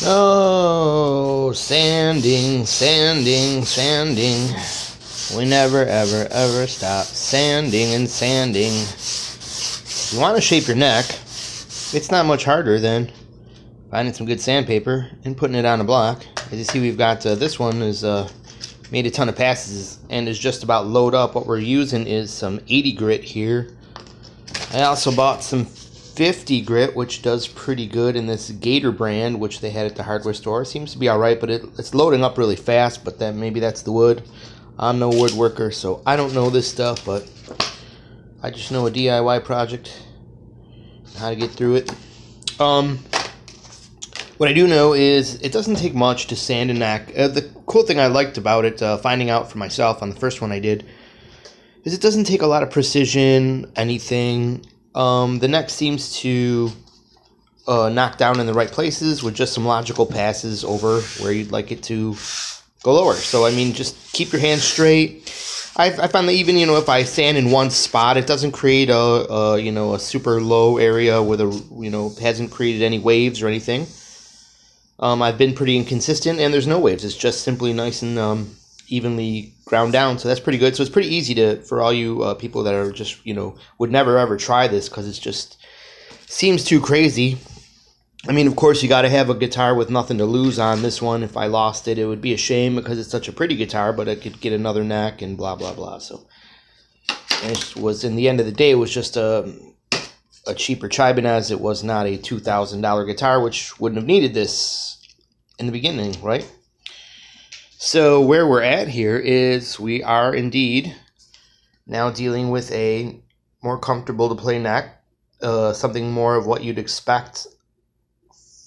Oh, sanding, sanding, sanding. We never, ever, ever stop sanding and sanding. If you want to shape your neck, it's not much harder than finding some good sandpaper and putting it on a block. As you see, we've got this one is made a ton of passes and is just about load up. What we're using is some 80 grit here. I also bought some 50 grit, which does pretty good in this Gator brand, which they had at the hardware store. It seems to be alright, but it's loading up really fast, but then maybe that's the wood. I'm no woodworker, so I don't know this stuff, but I just know a DIY project, how to get through it. What I do know is it doesn't take much to sand a neck. The cool thing I liked about it, finding out for myself on the first one I did, is it doesn't take a lot of precision, anything. The neck seems to knock down in the right places with just some logical passes over where you'd like it to go lower. So, I mean, just keep your hands straight. I found that even, you know, if I sand in one spot, it doesn't create a super low area with hasn't created any waves or anything. I've been pretty inconsistent, and there's no waves. It's just simply nice and evenly ground down, so that's pretty good. So it's pretty easy for all you people that are just, would never ever try this because it just seems too crazy. I mean, of course, you got to have a guitar with nothing to lose on this one. If I lost it, it would be a shame because it's such a pretty guitar, but I could get another neck and blah, blah, blah. So it was, in the end of the day, it was just a cheaper Chibanez. It was not a $2,000 guitar, which wouldn't have needed this in the beginning, right? So where we're at here is we are indeed now dealing with a more comfortable to play neck, something more of what you'd expect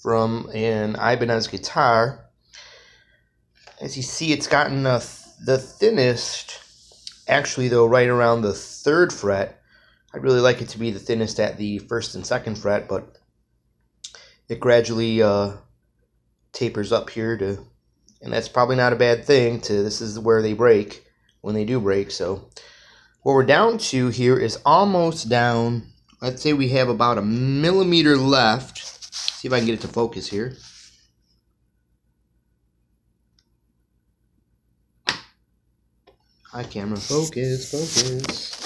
from an Ibanez guitar. As you see, it's gotten the thinnest, actually though, right around the 3rd fret. I'd really like it to be the thinnest at the 1st and 2nd fret, but it gradually tapers up here to, and that's probably not a bad thing. This is where they break, when they do break. So what we're down to here is almost down. Let's say we have about 1 millimeter left. See if I can get it to focus here. Hi, camera. Focus, focus.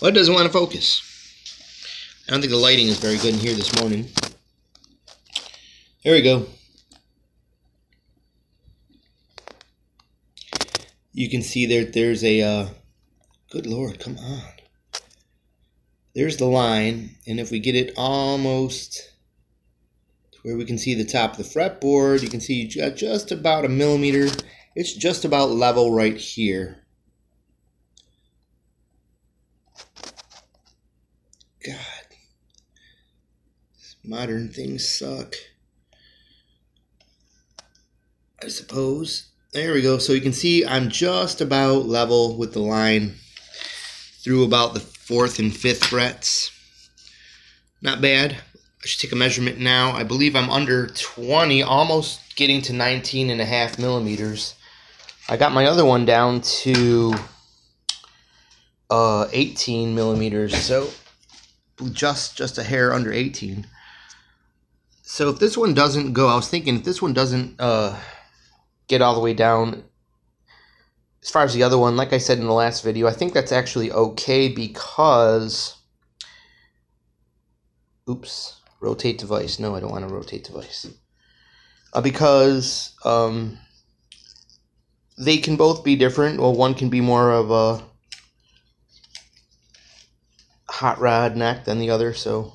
Well, it doesn't want to focus. I don't think the lighting is very good in here this morning. There we go. You can see there's a, good Lord, come on. There's the line, and if we get it almost to where we can see the top of the fretboard, you can see just about 1 millimeter. It's just about level right here. God. Modern things suck, I suppose. There we go. So you can see I'm just about level with the line through about the 4th and 5th frets. Not bad. I should take a measurement now. I believe I'm under 20, almost getting to 19.5 millimeters. I got my other one down to 18 millimeters, so just a hair under 18. So if this one doesn't go, I was thinking if this one doesn't get all the way down as far as the other one, like I said in the last video, I think that's actually okay because, oops, rotate device. No, I don't want to rotate device. Because they can both be different. Well, one can be more of a hot rod neck than the other, so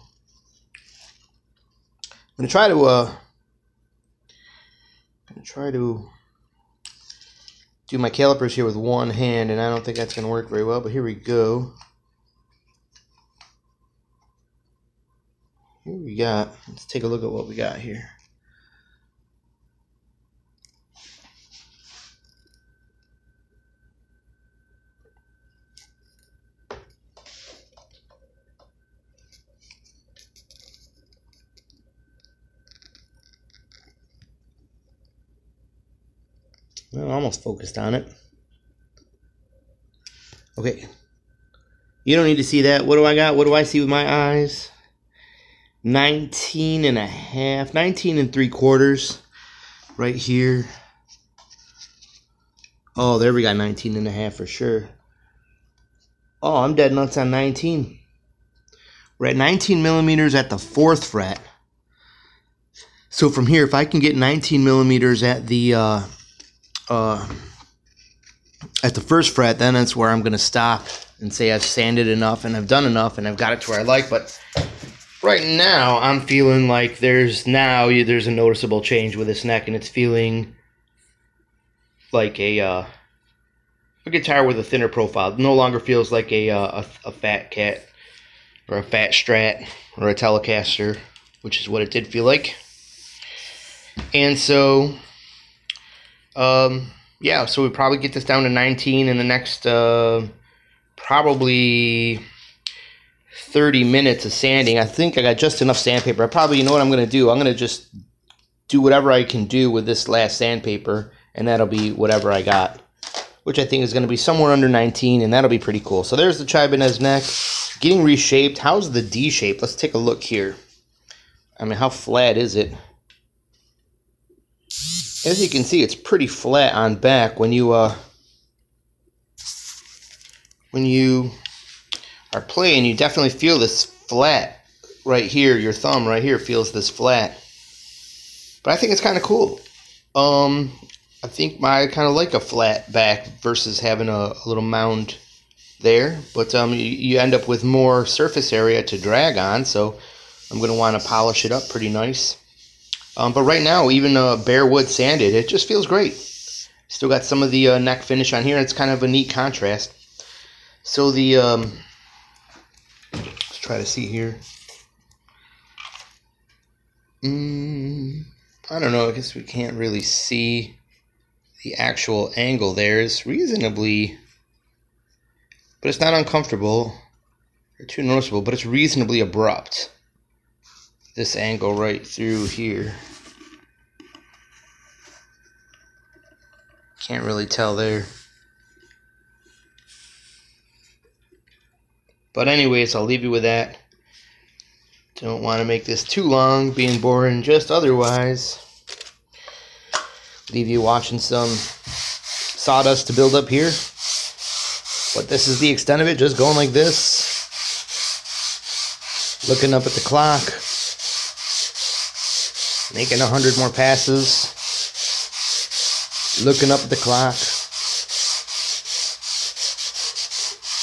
I'm gonna try to do my calipers here with one hand, and I don't think that's gonna work very well, but here we go. Here we got, let's take a look at what we got here. Well, almost focused on it. Okay. You don't need to see that. What do I got? What do I see with my eyes? 19 and a half, 19 and 3/4 right here. Oh, there we got 19 and a half for sure. Oh, I'm dead nuts on 19. We're at 19 millimeters at the 4th fret. So from here, if I can get 19 millimeters at the 1st fret, then that's where I'm going to stop and say I've sanded enough and I've done enough and I've got it to where I like. But right now, I'm feeling like there's a noticeable change with this neck, and it's feeling like a guitar with a thinner profile. It no longer feels like a fat cat or a fat Strat or a Telecaster, which is what it did feel like. And so, yeah, so we probably get this down to 19 in the next probably 30 minutes of sanding. I think I got just enough sandpaper. I probably, you know what I'm going to do? I'm going to just do whatever I can do with this last sandpaper, and that'll be whatever I got, which I think is going to be somewhere under 19, and that'll be pretty cool. So there's the Chibanez neck getting reshaped. How's the D shape? Let's take a look here. I mean, how flat is it? As you can see, it's pretty flat on back. When you are playing, you definitely feel this flat right here. Your thumb right here feels this flat. But I think it's kind of cool. I think I kind of like a flat back versus having a little mound there. But you end up with more surface area to drag on, so I'm going to want to polish it up pretty nice. But right now, even bare wood sanded, it just feels great. Still got some of the neck finish on here. It's kind of a neat contrast. So the, let's try to see here. I don't know, I guess we can't really see the actual angle there. It's reasonably, but it's not uncomfortable or too noticeable, but it's reasonably abrupt. This angle right through here. Can't really tell there. But anyways, I'll leave you with that. Don't want to make this too long, being boring just otherwise. Leave you watching some sawdust to build up here. But this is the extent of it, just going like this. Looking up at the clock. Making 100 more passes. Looking up at the clock.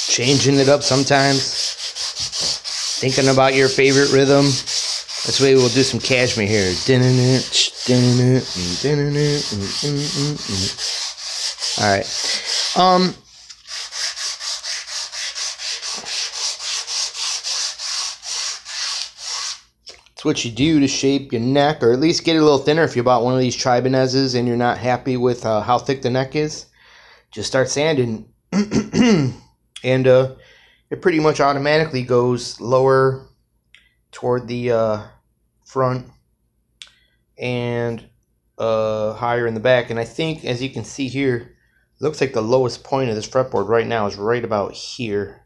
Changing it up sometimes. Thinking about your favorite rhythm. This way we'll do some Cashmere here. Alright. It's what you do to shape your neck, or at least get it a little thinner. If you bought one of these Chibanez's and you're not happy with how thick the neck is, just start sanding. And it pretty much automatically goes lower toward the front and higher in the back. And I think, as you can see here, it looks like the lowest point of this fretboard right now is right about here.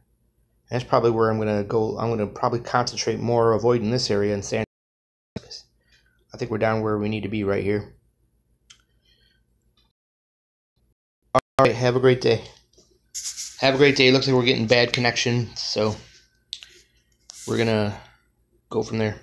That's probably where I'm going to go. I'm going to probably concentrate more avoiding this area and sand. I think we're down where we need to be right here. All right, have a great day. Have a great day. Looks like we're getting bad connection, so we're going to go from there.